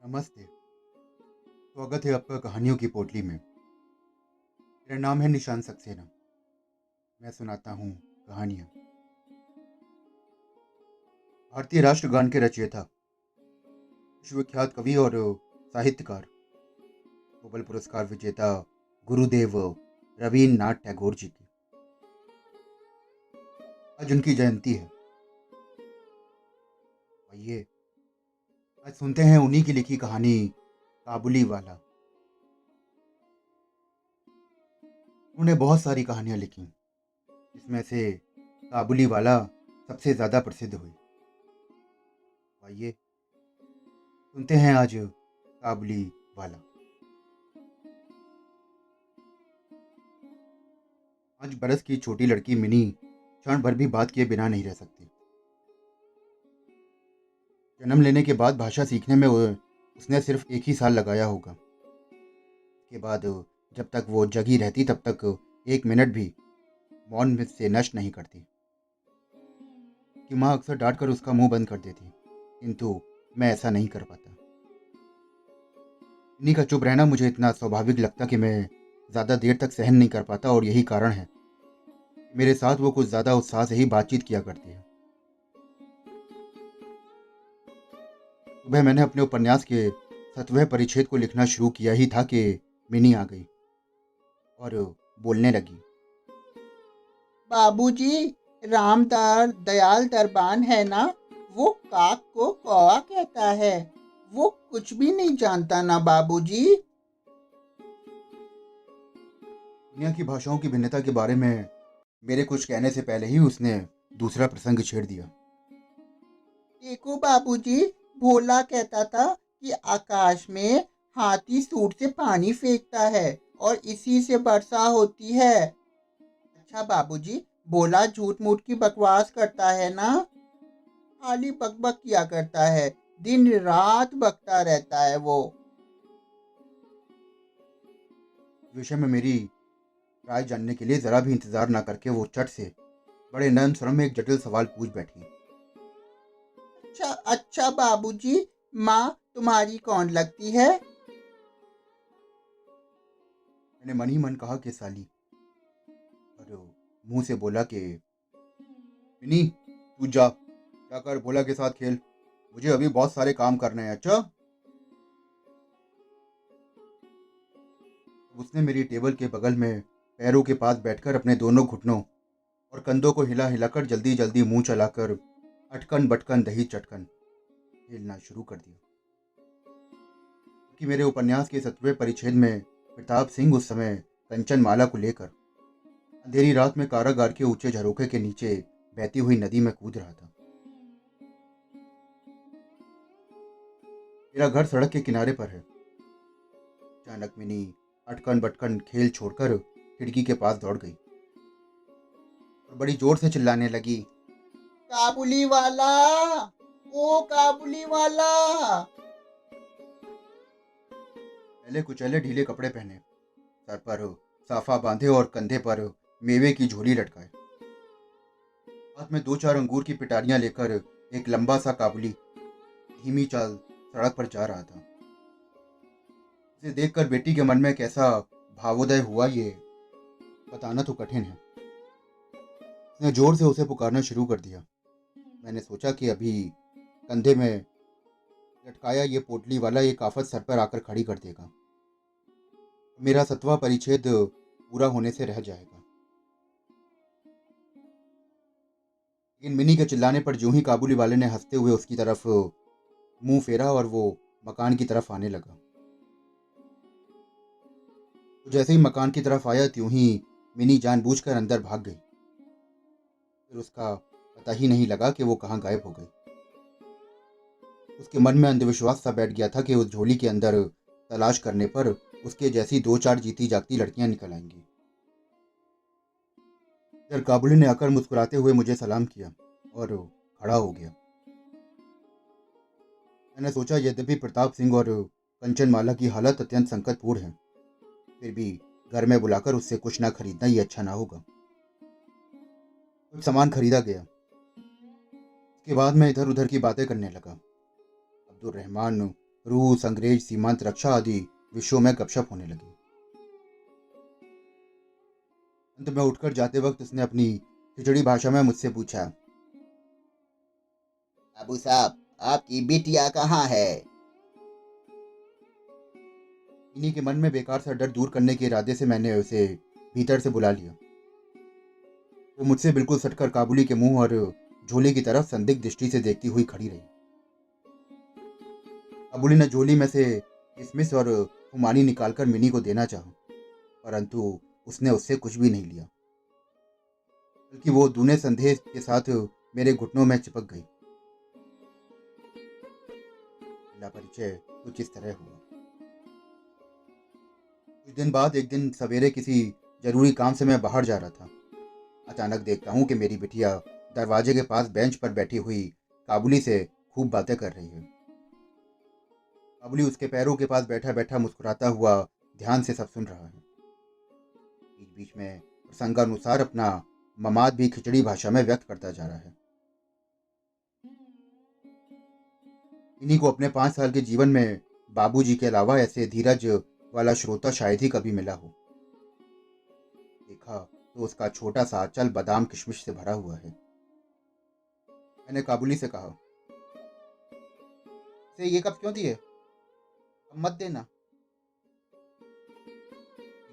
नमस्ते। स्वागत है आपका कहानियों की पोटली में। मेरा नाम है निशान सक्सेना। मैं सुनाता हूँ कहानियाँ। भारतीय राष्ट्रगान के रचयिता, विश्वविख्यात कवि और साहित्यकार, नोबेल पुरस्कार विजेता गुरुदेव रवीन्द्रनाथ टैगोर जी की आज उनकी जयंती है। आइए आज सुनते हैं उन्हीं की लिखी कहानी काबुली वाला। उन्होंने बहुत सारी कहानियाँ लिखी, जिसमें से काबुली वाला सबसे ज़्यादा प्रसिद्ध हुई। आइए सुनते हैं आज काबुली वाला। आज बरस की छोटी लड़की मिनी क्षण भर भी बात किए बिना नहीं रह सकती। जन्म लेने के बाद भाषा सीखने में उसने सिर्फ एक ही साल लगाया होगा। उसके बाद जब तक वो जगी रहती तब तक एक मिनट भी मौन में से नष्ट नहीं करती। कि माँ अक्सर डांट कर उसका मुंह बंद कर देती, किंतु मैं ऐसा नहीं कर पाता। इन्हीं का चुप रहना मुझे इतना स्वाभाविक लगता कि मैं ज़्यादा देर तक सहन नहीं कर पाता, और यही कारण है कि मेरे साथ वो कुछ ज़्यादा उत्साह से ही बातचीत किया करती है। सुबह मैंने अपने उपन्यास के 7वें परिच्छेद को लिखना शुरू किया ही था कि मिनी आ गई और बोलने लगी। बाबूजी, रामदार दयाल दरबान है ना? वो काक को कौवा कहता है। वो कुछ भी नहीं जानता ना बाबूजी। दुनिया की भाषाओं की भिन्नता के बारे में मेरे कुछ कहने से पहले ही उसने दूसरा प्रसंग छेड़ दिया। देखो बाबूजी, भोला कहता था कि आकाश में हाथी सूट से पानी फेंकता है और इसी से वर्षा होती है। अच्छा बाबूजी, भोला झूठ मूठ की बकवास करता है ना? खाली बकबक किया करता है। दिन रात बकता रहता है वो। इस विषय में मेरी राय जानने के लिए जरा भी इंतजार न करके वो चट से बड़े नरम स्वर में एक जटिल सवाल पूछ बैठी। अच्छा अच्छा बाबूजी, माँ तुम्हारी कौन लगती है? मैंने मन ही मन कहा कि साली, और मुंह से बोला कि मिनी तू जा, जाकर भोला के साथ खेल, मुझे अभी बहुत सारे काम करने हैं। अच्छा। उसने मेरी टेबल के बगल में पैरों के पास बैठकर अपने दोनों घुटनों और कंधों को हिला हिलाकर जल्दी जल्दी मुंह चलाकर अटकन बटकन दही चटकन खेलना शुरू कर दिया। कि मेरे उपन्यास के 7वें परिच्छेद में प्रताप सिंह उस समय कंचनमाला को लेकर अंधेरी रात में कारागार के ऊंचे झरोखे के नीचे बहती हुई नदी में कूद रहा था। मेरा घर सड़क के किनारे पर है। अचानक मिनी अटकन बटकन खेल छोड़कर खिड़की के पास दौड़ गई और बड़ी जोर से चिल्लाने लगी। काबुली वाला, ओ काबुली वाला। पहले कुचैले ढीले कपड़े पहने, सर पर साफा बांधे और कंधे पर मेवे की झोली लटकाए, हाथ में दो चार अंगूर की पिटारियां लेकर एक लंबा सा काबुली धीमी चाल सड़क पर जा रहा था। इसे देखकर बेटी के मन में कैसा भावोदय हुआ ये बताना तो कठिन है। उसने जोर से उसे पुकारना शुरू कर दिया। मैंने सोचा कि अभी कंधे में लटकाया ये पोटली वाला एक आफत सर पर आकर खड़ी कर देगा, मेरा 7वां परिच्छेद पूरा होने से रह जाएगा। लेकिन मिनी के चिल्लाने पर जूं ही काबुली वाले ने हंसते हुए उसकी तरफ मुंह फेरा और वो मकान की तरफ आने लगा। तो जैसे ही मकान की तरफ आया त्यों ही मिनी जानबूझकर अंदर भाग गई। फिर उसका पता ही नहीं लगा कि वो कहाँ गायब हो गई। उसके मन में अंधविश्वास सा बैठ गया था कि उस झोली के अंदर तलाश करने पर उसके जैसी दो चार जीती जागती लड़कियां निकल आएंगी। इधर काबुली ने आकर मुस्कुराते हुए मुझे सलाम किया और खड़ा हो गया। मैंने सोचा यद्यपि प्रताप सिंह और कंचनमाला की हालत अत्यंत संकटपूर्ण है, फिर भी घर में बुलाकर उससे कुछ ना खरीदना ही अच्छा ना होगा। कुछ सामान खरीदा गया। उसके बाद मैं इधर उधर की बातें करने लगा। अब्दुल रहमान रूस, अंग्रेज, सीमांत रक्षा आदि विषयों में गपशप होने लगी। अंत में उठकर जाते वक्त उसने अपनी खिचड़ी भाषा में मुझसे पूछा, बाबू साहब, आपकी बिटिया कहाँ है? इन्हीं के मन में बेकार सा डर दूर करने के इरादे से मैंने उसे भीतर से बुला लिया। वो मुझसे बिल्कुल सटकर काबुली के मुंह और झोले की तरफ संदिग्ध दृष्टि से देखती हुई खड़ी रही। काबुली ने झोली में से किशमिश और खुमानी निकालकर मिनी को देना चाहा, परंतु उसने उससे कुछ भी नहीं लिया, बल्कि वो दूने संदेह के साथ मेरे घुटनों में चिपक गई। पहला परिचय कुछ इस तरह हुआ। कुछ दिन बाद एक दिन सवेरे किसी जरूरी काम से मैं बाहर जा रहा था। अचानक देखता हूँ कि मेरी बिटिया दरवाजे के पास बेंच पर बैठी हुई काबुली से खूब बातें कर रही है। काबुली उसके पैरों के पास बैठा बैठा मुस्कुराता हुआ ध्यान से सब सुन रहा है। बीच बीच में प्रसंगानुसार अपना ममाद भी खिचड़ी भाषा में व्यक्त करता जा रहा है। इन्हीं को अपने 5 साल के जीवन में बाबूजी के अलावा ऐसे धीरज वाला श्रोता शायद ही कभी मिला हो। देखा तो उसका छोटा सा आंचल बादाम किशमिश से भरा हुआ है। मैंने काबुली से कहा, "से ये कब क्यों दिए? अब मत देना।"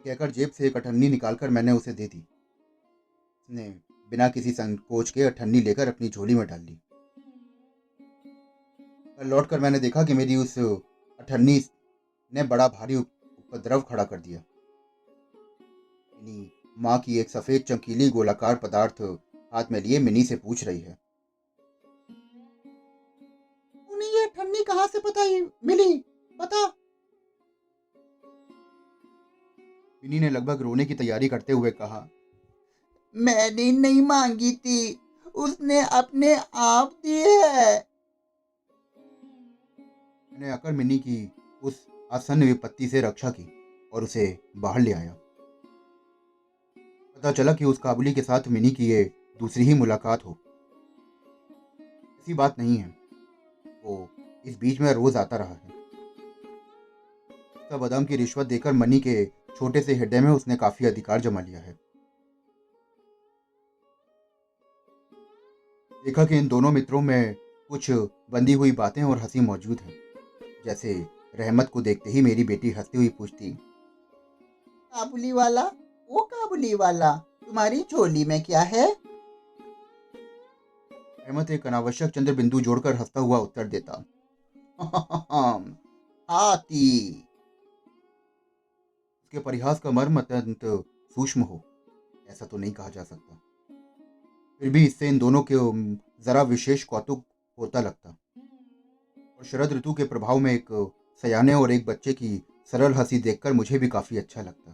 कहकर जेब से एक अठन्नी निकालकर मैंने उसे दे दी। उसने बिना किसी संकोच के अठन्नी लेकर अपनी झोली में डाल ली। लौटकर मैंने देखा कि मेरी उस अठन्नी ने बड़ा भारी उपद्रव खड़ा कर दिया। मिनी माँ की एक सफेद चमकीली गोलाकार पदार्थ हाथ में लिए मिनी से पूछ रही है, उन्हें ये ठन्नी कहाँ से मिली? बता। मिनी ने लगभग रोने की तैयारी करते हुए कहा, मैंने नहीं मांगी थी, उसने अपने आप दी है। मैंने आकर मिनी की उस आसन्न विपत्ति से रक्षा की और उसे बाहर ले आया। पता चला कि उस काबुली के साथ मिनी की ये दूसरी ही मुलाकात हो। ऐसी बात नहीं है, वो इस बीच में रोज आता रहा है। उसका बादाम की रिश्वत देकर मनी के छोटे से हृदय में उसने काफी अधिकार जमा लिया है। देखा कि इन दोनों मित्रों में कुछ बंधी हुई बातें और हंसी मौजूद है। जैसे रहमत को देखते ही मेरी बेटी हंसती हुई पूछती, काबुली वाला, ओ काबुली वाला, तुम्हारी झोली में क्या है? रहमत एक अनावश्यक चंद्र बिंदु जोड़कर हंसता हुआ उत्तर देता, हाथी। उसके परिहास का मर्म अत्यंत सूक्ष्म हो ऐसा तो नहीं कहा जा सकता, फिर भी इससे इन दोनों के जरा विशेष कौतुक होता लगता। और शरद ऋतु के प्रभाव में एक सयाने और एक बच्चे की सरल हंसी देखकर मुझे भी काफी अच्छा लगता।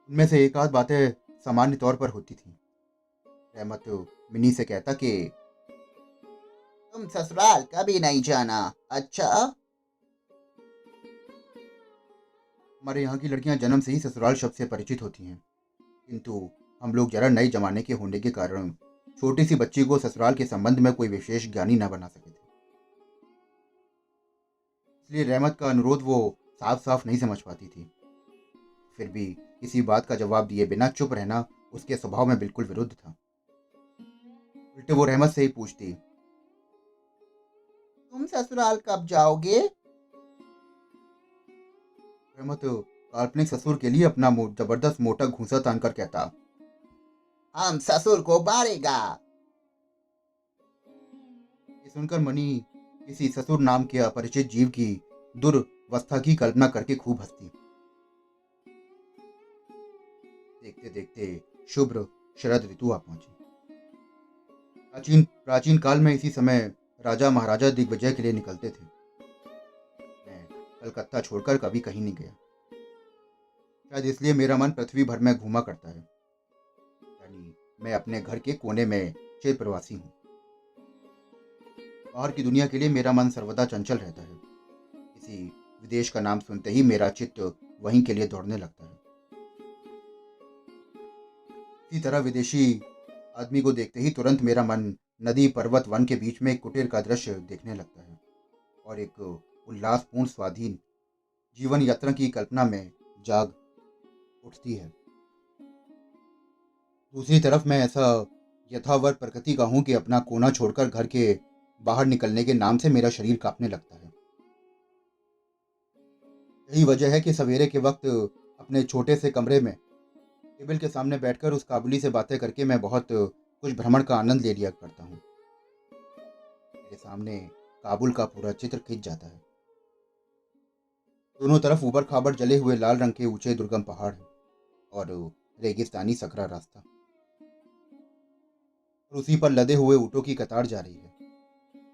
उनमें से एक आध बातें सामान्य तौर पर होती थी। रहमत मिनी से कहता कि तुम ससुराल कभी नहीं जाना, अच्छा? हमारे यहाँ की लड़कियां जन्म से ही ससुराल शब्द से परिचित होती हैं, किंतु हम लोग जरा नए जमाने के होने के कारण छोटी सी बच्ची को ससुराल के संबंध में कोई विशेष ज्ञानी न बना सके थे। इसलिए रहमत का अनुरोध वो साफ साफ नहीं समझ पाती थी। फिर भी किसी बात का जवाब दिए बिना चुप रहना उसके स्वभाव में बिल्कुल विरुद्ध था। उल्टे वो रहमत से ही पूछती, तुम ससुराल कब जाओगे? रहमत काल्पनिक ससुर के लिए अपना जबरदस्त मोटा घूंसा तानकर कहता, हम ससुर को मारेगा। ये सुनकर मनी किसी ससुर नाम के अपरिचित जीव की दुर्वस्था की कल्पना करके खूब हंसती। देखते देखते शुभ्र शरद ऋतु आ पहुंची। प्राचीन प्राचीन काल में इसी समय राजा महाराजा दिग्विजय के लिए निकलते थे। मैं कलकत्ता छोड़कर कभी कहीं नहीं गया, शायद इसलिए मेरा मन पृथ्वी भर में घूमा करता है, यानी मैं अपने घर के कोने में चिर प्रवासी हूँ। बाहर की दुनिया के लिए मेरा मन सर्वदा चंचल रहता है। किसी विदेश का नाम सुनते ही मेरा चित्त वहीं के लिए दौड़ने लगता है। इसी तरह विदेशी आदमी को देखते ही तुरंत मेरा मन नदी, पर्वत, वन के बीच में एक कुटीर का दृश्य देखने लगता है और एक उल्लासपूर्ण स्वाधीन जीवन यात्रा की कल्पना में जाग उठती है। दूसरी तरफ मैं ऐसा यथावत प्रकृति का हूँ कि अपना कोना छोड़कर घर के बाहर निकलने के नाम से मेरा शरीर कांपने लगता है। यही वजह है कि सवेरे के वक्त अपने छोटे से कमरे में टेबल के सामने बैठकर उस काबुली से बातें करके मैं बहुत कुछ भ्रमण का आनंद ले लिया करता हूँ। मेरे सामने काबुल का पूरा चित्र खिंच जाता है। दोनों तरफ ऊबड़ खाबड़ जले हुए लाल रंग के ऊंचे दुर्गम पहाड़ हैं और रेगिस्तानी सकरा रास्ता, और उसी पर लदे हुए ऊँटों की कतार जा रही है।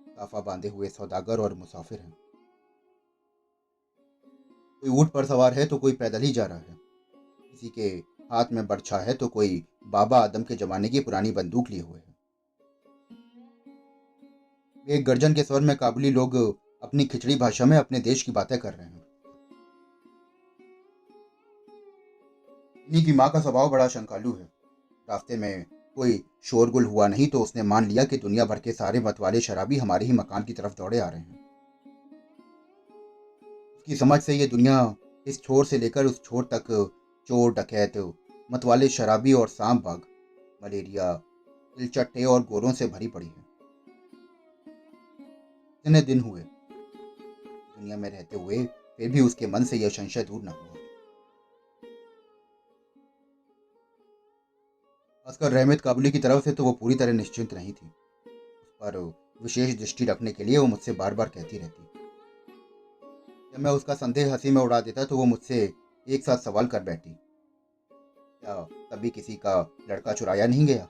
साफा बांधे हुए सौदागर और मुसाफिर हैं। कोई ऊँट पर सवार है तो कोई पैदल ही जा रहा है। किसी के हाथ में बर्छा है तो कोई बाबा आदम के जमाने की पुरानी बंदूक लिए हुए है। एक गर्जन के स्वर में काबुली लोग अपनी खिचड़ी भाषा में अपने देश की बातें कर रहे हैं। इन्हीं की माँ का स्वभाव बड़ा शंकालू है। रास्ते में कोई शोरगुल हुआ नहीं तो उसने मान लिया कि दुनिया भर के सारे मतवाले शराबी हमारे ही मकान की तरफ दौड़े आ रहे हैं। उसकी समझ से ये दुनिया इस छोर से लेकर उस छोर तक चोर, डकैत, मतवाले, शराबी और सांप बाग, मलेरिया, तिलचट्टे और गोरों से भरी पड़ी है। इतने दिन हुए दुनिया में रहते हुए फिर भी उसके मन से यह संशय दूर न हुआ। खासकर रहमत काबुली की तरफ से तो वो पूरी तरह निश्चिंत नहीं थी। उस पर विशेष दृष्टि रखने के लिए वो मुझसे बार बार कहती रहती। जब मैं उसका संदेह हंसी में उड़ा देता तो वो मुझसे एक साथ सवाल कर बैठी, क्या कभी किसी का लड़का चुराया नहीं गया?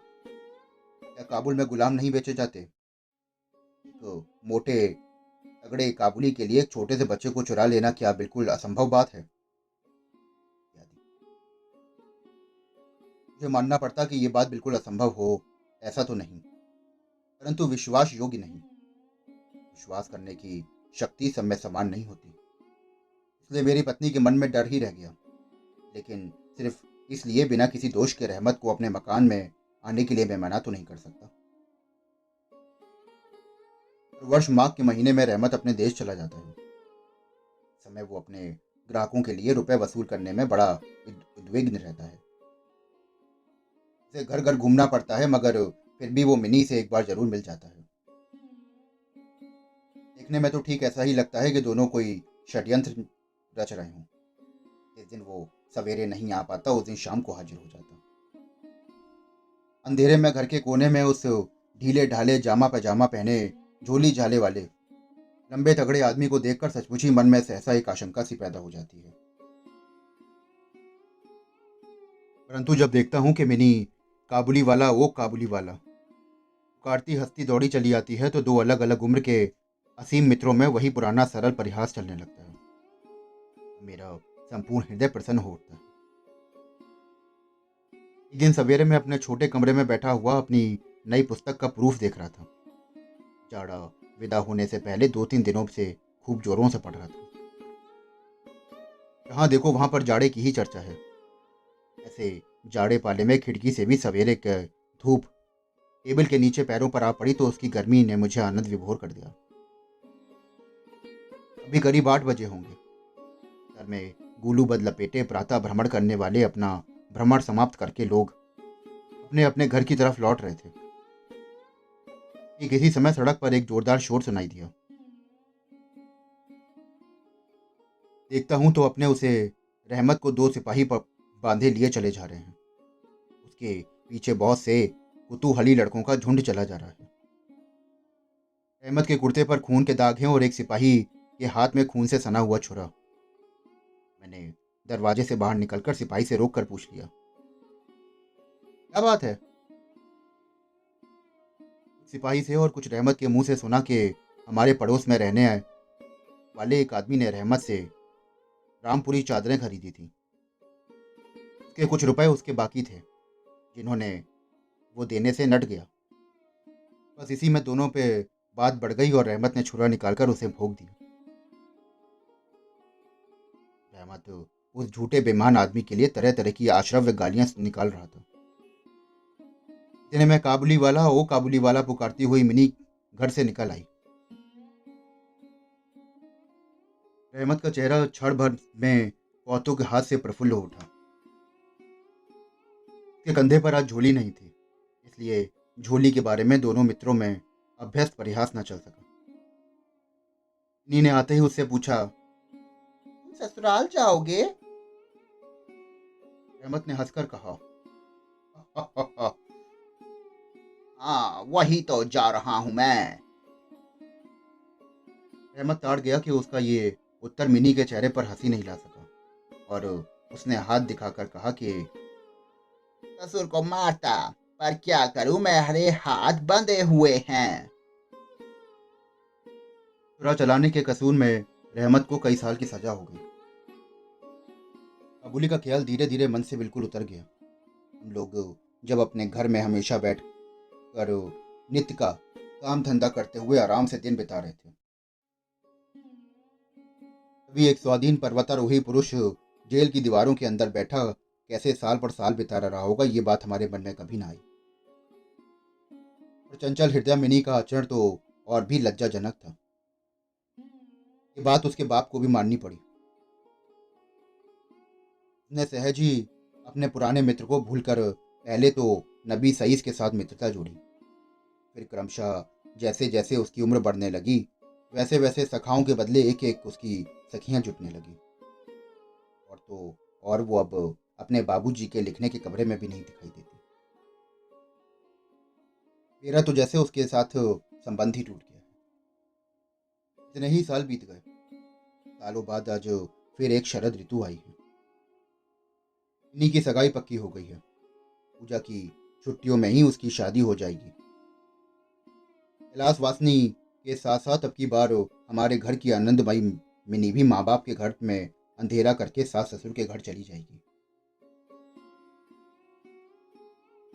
क्या काबुल में गुलाम नहीं बेचे जाते? एक मोटे तगड़े काबुली के लिए एक छोटे से बच्चे को चुरा लेना क्या बिल्कुल असंभव बात है? मुझे मानना पड़ता कि ये बात बिल्कुल असंभव हो, ऐसा तो नहीं, परंतु विश्वास योग्य नहीं। विश्वास करने की शक्ति सब में समान नहीं होती। इसलिए मेरी पत्नी के मन में डर ही रह गया, लेकिन सिर्फ इसलिए बिना किसी दोष के रहमत को अपने मकान में आने के लिए मैं मना तो नहीं कर सकता। हर वर्ष माघ के महीने में रहमत अपने देश चला जाता है। इस समय वो अपने ग्राहकों के लिए रुपए वसूल करने में बड़ा उद्विग्न रहता है। उसे घर घर घूमना पड़ता है, मगर फिर भी वो मिनी से एक बार जरूर मिल जाता है। देखने में तो ठीक ऐसा ही लगता है कि दोनों कोई षड्यंत्र रच रहे हों। जिस दिन वो सवेरे नहीं आ पाता उस दिन शाम को हाजिर हो जाता। अंधेरे में घर के कोने में उस ढीले ढाले जामा पैजामा पहने झोली झाले वाले लंबे तगड़े आदमी को देखकर सचमुच ही मन में सहसा एक आशंका सी पैदा हो जाती है। परंतु जब देखता हूँ कि मिनी काबुली वाला वो काबुली वाला पुकारती हंसती दौड़ी चली आती है तो दो अलग अलग उम्र के असीम मित्रों में वही पुराना सरल परिहास चलने लगता है। मेरा संपूर्ण हृदय प्रसन्न हो उठता है। एक दिन सवेरे में अपने छोटे कमरे में बैठा हुआ अपनी नई पुस्तक का प्रूफ देख रहा था। जाड़ा विदा होने से पहले 2-3 दिनों से खूब जोरों से पढ़ रहा था। जहाँ देखो वहां पर जाड़े की ही चर्चा है। ऐसे जाड़े पाले में खिड़की से भी सवेरे के धूप टेबल के नीचे पैरों पर आ पड़ी तो उसकी गर्मी ने मुझे आनंद विभोर कर दिया। अभी करीब 8 बजे होंगे। सर में गुलूबद लपेटे प्रातः भ्रमण करने वाले अपना भ्रमण समाप्त करके लोग अपने अपने घर की तरफ लौट रहे थे कि किसी समय सड़क पर एक जोरदार शोर सुनाई दिया। देखता हूं तो अपने उसे रहमत को 2 सिपाही पर बांधे लिए चले जा रहे हैं। उसके पीछे बहुत से कुतूहली लड़कों का झुंड चला जा रहा है। रहमत के कुर्ते पर खून के दाग हैं और एक सिपाही के हाथ में खून से सना हुआ छुरा। मैंने दरवाजे से बाहर निकलकर सिपाही से रोक कर पूछ लिया, क्या बात है? सिपाही से और कुछ रहमत के मुंह से सुना कि हमारे पड़ोस में रहने वाले एक आदमी ने रहमत से रामपुरी चादरें खरीदी थी। उसके कुछ रुपए उसके बाकी थे जिन्होंने वो देने से नट गया। बस इसी में दोनों पे बात बढ़ गई और रहमत ने छुरा निकालकर उसे भोंक दिया। रहमत उस झूठे बेईमान आदमी के लिए तरह तरह की अश्रव्य गालियां निकाल रहा था। इतने में काबुली वाला ओ काबुली वाला पुकारती हुई मिनी घर से निकल आई। रहमत का चेहरा क्षण भर में कौतुक हाथ से प्रफुल्ल हो उठा। उसके कंधे पर आज झोली नहीं थी, इसलिए झोली के बारे में दोनों मित्रों में अभ्यस्त परिहास न चल सका। मिनी ने आते ही उससे पूछा। तुम ससुराल जाओगे? रहमत ने हंसकर कहा। हाँ, वही तो जा रहा हूँ मैं। रहमत ताड़ गया कि उसका ये उत्तर मिनी के चेहरे पर हंसी नहीं ला सका और उसने हाथ दिखाकर कहा कि ससुर को मारता, पर क्या करूं, मेरे हाथ बंधे हुए हैं। चुरा चलाने के कसूर में रहमत को कई साल की सजा हो गई। काबुली का ख्याल धीरे धीरे मन से बिल्कुल उतर गया। हम लोग जब अपने घर में हमेशा बैठ कर नित्य का काम धंधा करते हुए आराम से दिन बिता रहे थे, तभी एक स्वाधीन पर्वतारोही पुरुष जेल की दीवारों के अंदर बैठा कैसे साल पर साल बिता रहा होगा, ये बात हमारे मन में कभी ना आई। और चंचल हृदय मिनी का आचरण तो और भी लज्जाजनक था। ये बात उसके बाप को भी माननी पड़ी। उसने सहज ही अपने पुराने मित्र को भूलकर पहले तो नबी सईस के साथ मित्रता जोड़ी। फिर क्रमशः जैसे जैसे उसकी उम्र बढ़ने लगी, वैसे वैसे सखाओं के बदले एक एक उसकी सखियां जुटने लगी। और तो और वो अब अपने बाबूजी के लिखने के कमरे में भी नहीं दिखाई देती। मेरा तो जैसे उसके साथ संबंध ही टूट गया। इतने ही साल बीत गए। सालों बाद आज फिर एक शरद ऋतु आई है। इन्हीं की सगाई पक्की हो गई है। पूजा की छुट्टियों में ही उसकी शादी हो जाएगी। कैलाश वासनी के साथ साथ अब की बार हमारे घर की आनंदमयी मिनी भी माँ बाप के घर में अंधेरा करके सास ससुर के घर चली जाएगी।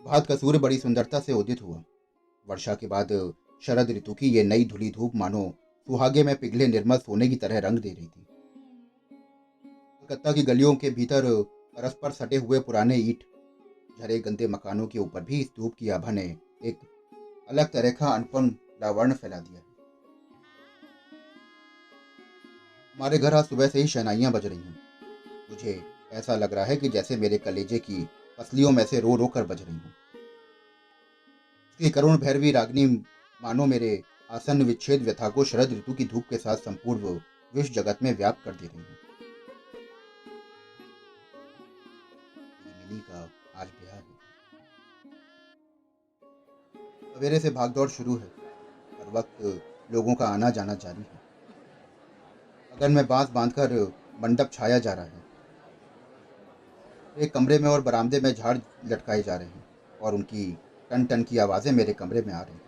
भात का सूर्य बड़ी सुंदरता से उदित हुआ। वर्षा के बाद शरद ऋतु की ये नई धुली धूप मानो सुहागे में पिघले निर्मल सोने की तरह रंग दे रही थी। कलकत्ता की गलियों के भीतर परस्पर सटे हुए पुराने ईंट झरे गंदे मकानों के ऊपर भी इस धूप की आभा ने एक अलग तरह का अनुपम लावण्य फैला दिया है। हमारे घर आज सुबह से ही शहनाइयां बज रही हैं। मुझे ऐसा लग रहा है कि जैसे मेरे कलेजे की पसलियों में से रो रो कर बज रही हूँ। इसकी करुण भैरवी रागनी मानो मेरे आसन्न विच्छेद व्यथा को शरद ऋतु की धूप के साथ संपूर्ण विश्व जगत में व्याप्त कर दे रही है। मेरी मिनी का आज ब्याह है। सवेरे से भागदौड़ शुरू है। हर वक्त लोगों का आना जाना जारी है। बगल में बांस बांधकर मंडप छाया जा रहा है। एक कमरे में और बरामदे में झाड़ लटकाए जा रहे हैं और उनकी टन टन की आवाजें मेरे कमरे में आ रही हैं।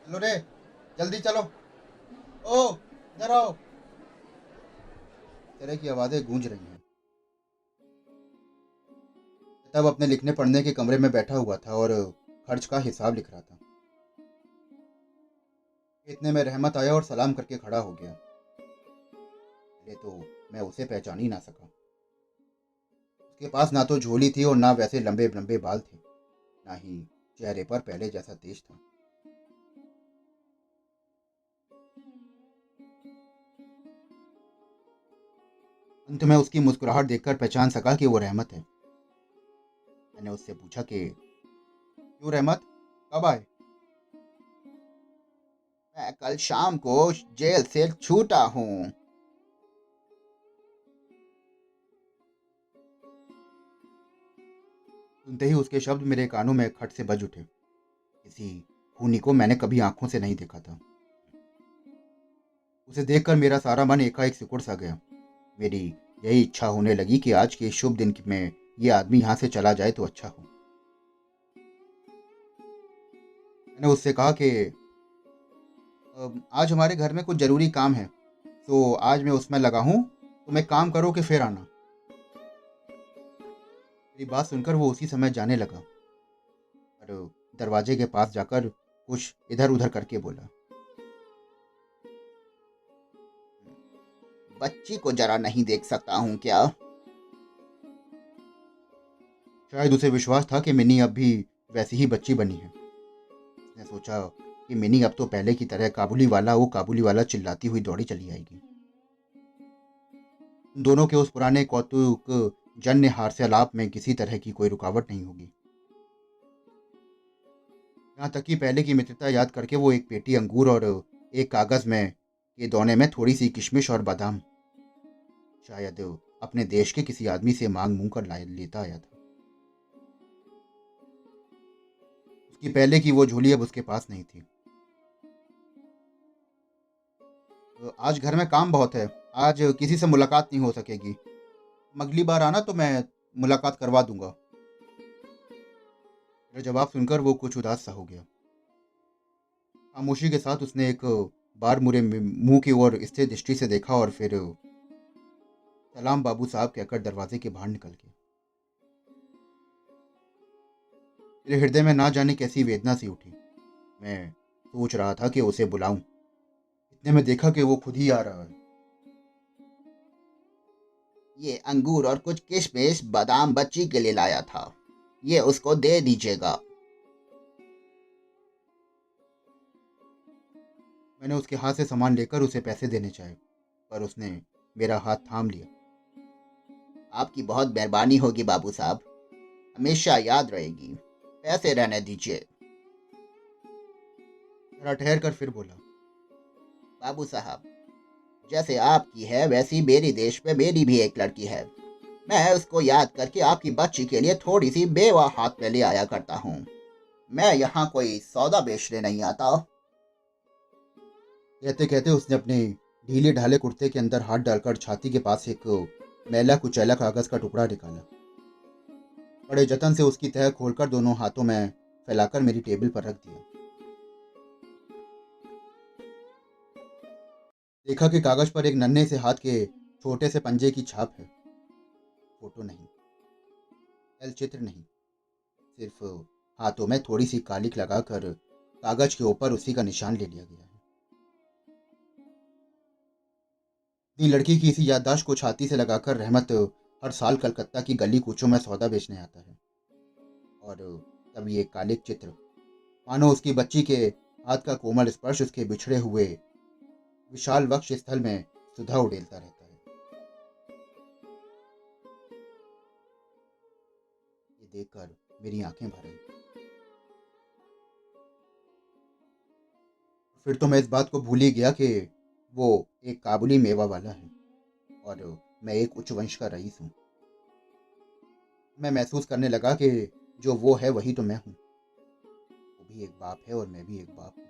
चलो रे, जल्दी चलो, ओ इधर आओ, इस तरह की आवाजें गूंज रही हैं। तब अपने लिखने पढ़ने के कमरे में बैठा हुआ था और खर्च का हिसाब लिख रहा था। इतने में रहमत आया और सलाम करके खड़ा हो गया। पहले तो मैं उसे पहचान ही ना सका। उसके पास ना तो झोली थी और ना वैसे लंबे लंबे बाल थे, ना ही चेहरे पर पहले जैसा तेज था। अंत में उसकी मुस्कुराहट देखकर पहचान सका कि वो रहमत है। मैंने उससे पूछा कि क्यों रहमत, कब आए? मैं कल शाम को जेल से छूटा हूँ। सुनते ही उसके शब्द मेरे कानों में खट से बज उठे। किसी खूनी को मैंने कभी आंखों से नहीं देखा था। उसे देखकर मेरा सारा मन एकाएक सिकुड़ सा गया। मेरी यही इच्छा होने लगी कि आज के इस शुभ दिन में ये आदमी यहाँ से चला जाए तो अच्छा हो। मैंने उससे कहा कि आज हमारे घर में कुछ जरूरी काम है, तो आज मैं उसमें लगा हूँ, तुम एक काम करो कि फिर आना। मेरी बात सुनकर वो उसी समय जाने लगा और दरवाजे के पास जाकर कुछ इधर उधर करके बोला। बच्ची को जरा नहीं देख सकता हूँ क्या? शायद उसे विश्वास था कि मिनी अब भी वैसी ही बच्ची बनी है। उसने सोचा कि मिनी अब तो पहले की तरह काबुली वाला वो काबुली वाला चिल्लाती हुई दौड़ी चली आएगी। उन दोनों के उस पुराने कौतुक जन्य हास्यालाप में किसी तरह की कोई रुकावट नहीं होगी। यहाँ तक कि पहले की मित्रता याद करके वो एक पेटी अंगूर और एक कागज में के दोने में थोड़ी सी किशमिश और बादाम शायद अपने देश के किसी आदमी से मांग मूंग कर लेता आया था। उसकी पहले की वो झोली अब उसके पास नहीं थी। आज घर में काम बहुत है, आज किसी से मुलाकात नहीं हो सकेगी। अगली बार आना तो मैं मुलाकात करवा दूंगा। मेरा जवाब सुनकर वो कुछ उदास सा हो गया। खामोशी के साथ उसने एक बार मुझे मुंह की ओर स्थिर दृष्टि से देखा और फिर सलाम बाबू साहब कहकर दरवाजे के बाहर निकल गया। मेरे हृदय में ना जाने कैसी वेदना सी उठी। मैं सोच रहा था कि उसे बुलाऊं, इतने में देखा कि वो खुद ही आ रहा है। ये अंगूर और कुछ किशमिश बादाम बच्ची के लिए लाया था, ये उसको दे दीजिएगा। मैंने उसके हाथ से सामान लेकर उसे पैसे देने चाहे, पर उसने मेरा हाथ थाम लिया। आपकी बहुत मेहरबानी होगी बाबू साहब, हमेशा याद रहेगी। पैसे रहने दीजिए। जरा ठहर कर फिर बोला, बाबू साहब, जैसे आपकी है वैसी मेरी देश में मेरी भी एक लड़की है। मैं उसको याद करके आपकी बच्ची के लिए थोड़ी सी बेवा हाथ में ले आया करता हूँ। मैं यहाँ कोई सौदा बेचने नहीं आता। कहते कहते उसने अपने ढीले ढाले कुर्ते के अंदर हाथ डालकर छाती के पास एक मैला कुचैला कागज का टुकड़ा निकाला। बड़े जतन से उसकी तह खोलकर दोनों हाथों में फैलाकर मेरी टेबल पर रख दिया। देखा कि कागज पर एक नन्हे से हाथ के छोटे से पंजे की छाप है। फोटो नहीं, चित्र नहीं, सिर्फ हाथों में थोड़ी सी कालिक लगाकर कागज के ऊपर उसी का निशान ले लिया गया है। अपनी लड़की की इसी याददाश्त को छाती से लगाकर रहमत हर साल कलकत्ता की गली कूचों में सौदा बेचने आता है। और तब ये कालिक चित्र मानो उसकी बच्ची के हाथ का कोमल स्पर्श उसके बिछड़े हुए विशाल वक्ष स्थल में सुधा उड़ेलता रहता है। ये देखकर मेरी आंखें भर आई। फिर तो मैं इस बात को भूल ही गया कि वो एक काबुली मेवा वाला है और मैं एक उच्च वंश का रईस हूँ। मैं महसूस करने लगा कि जो वो है वही तो मैं हूँ। वो भी एक बाप है और मैं भी एक बाप हूँ।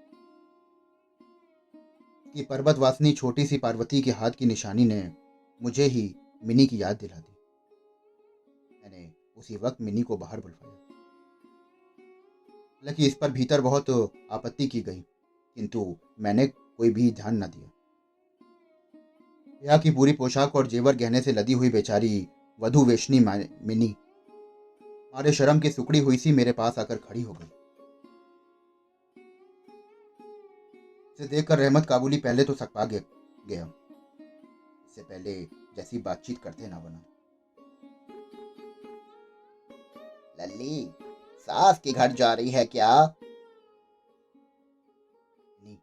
कि पर्वत वासिनी छोटी सी पार्वती के हाथ की निशानी ने मुझे ही मिनी की याद दिला दी। मैंने उसी वक्त मिनी को बाहर बुलवाया। हालांकि इस पर भीतर बहुत आपत्ति की गई, किंतु मैंने कोई भी ध्यान न दिया। ब्याह की पूरी पोशाक और जेवर गहने से लदी हुई बेचारी वधु वेशनी मिनी मारे शर्म की सुकड़ी हुई सी मेरे पास आकर खड़ी हो गई। इसे देखकर रहमत काबुली पहले तो सकपा गया। इससे पहले जैसी बातचीत करते ना बना। लल्ली, सास के घर जा रही है क्या? नहीं,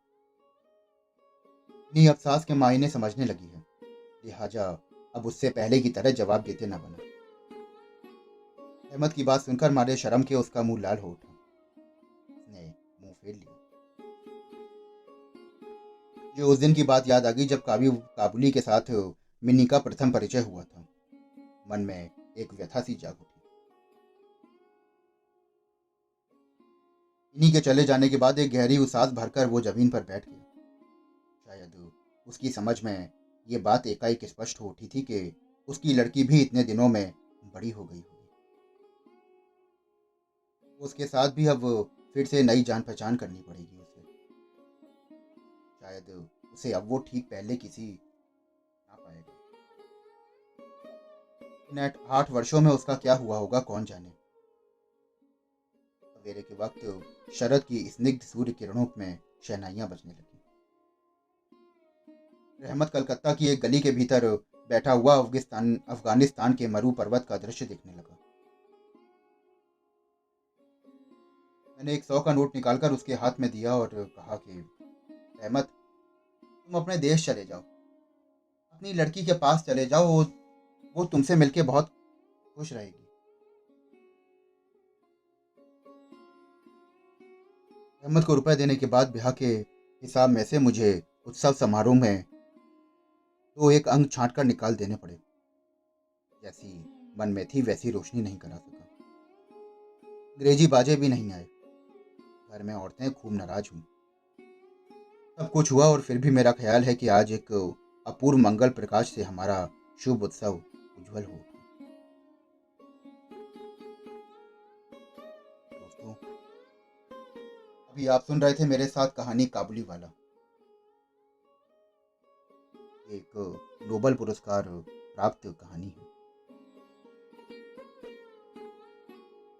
नहीं, अब सास के मायने समझने लगी है, लिहाजा अब उससे पहले की तरह जवाब देते ना बना। रहमत की बात सुनकर मारे शर्म के उसका मुंह लाल हो उठा। उसने मुंह फेर लिया। जो उस दिन की बात याद आ गई जब काबुली के साथ मिन्नी का प्रथम परिचय हुआ था। मन में एक व्यथा सी जाग उठी। मिन्नी के चले जाने के बाद एक गहरी उसास भरकर वो जमीन पर बैठ गया। शायद उसकी समझ में ये बात एकाएक स्पष्ट हो उठी थी कि उसकी लड़की भी इतने दिनों में बड़ी हो गई होगी। उसके साथ भी अब फिर से नई जान पहचान करनी पड़ेगी उसे। शायद उसे अब वो ठीक पहले किसी ना पाएगा। इन 8 वर्षों में उसका क्या हुआ होगा कौन जाने। सवेरे के वक्त शरद की स्निग्ध सूर्य किरणों में शहनाइयां बजने लगी। रहमत कलकत्ता की एक गली के भीतर बैठा हुआ अफगानिस्तान के मरु पर्वत का दृश्य देखने लगा। मैंने एक 100 का नोट निकालकर उसके हाथ में दिया और कहा कि रहमत, तुम अपने देश चले जाओ, अपनी लड़की के पास चले जाओ, वो तुमसे मिलके बहुत खुश रहेगी। रहमत को रुपए देने के बाद ब्याह के हिसाब में से मुझे उत्सव समारोह में तो एक अंग छांट कर निकाल देने पड़े। जैसी मन में थी वैसी रोशनी नहीं करा सका। अंग्रेजी बाजे भी नहीं आए। घर में औरतें खूब नाराज हुई। सब कुछ हुआ और फिर भी मेरा ख्याल है कि आज एक अपूर्व मंगल प्रकाश से हमारा शुभ उत्सव उज्जवल हो उठा। दोस्तों, अभी आप सुन रहे थे मेरे साथ कहानी काबुली वाला, एक नोबेल पुरस्कार प्राप्त कहानी है।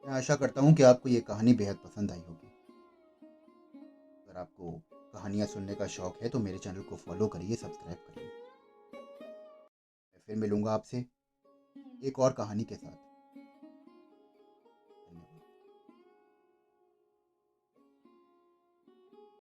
मैं आशा करता हूँ कि आपको ये कहानी बेहद पसंद आई होगी। अगर आपको कहानियाँ सुनने का शौक है तो मेरे चैनल को फॉलो करिए, सब्सक्राइब करिए। मैं फिर मिलूंगा आपसे एक और कहानी के साथ।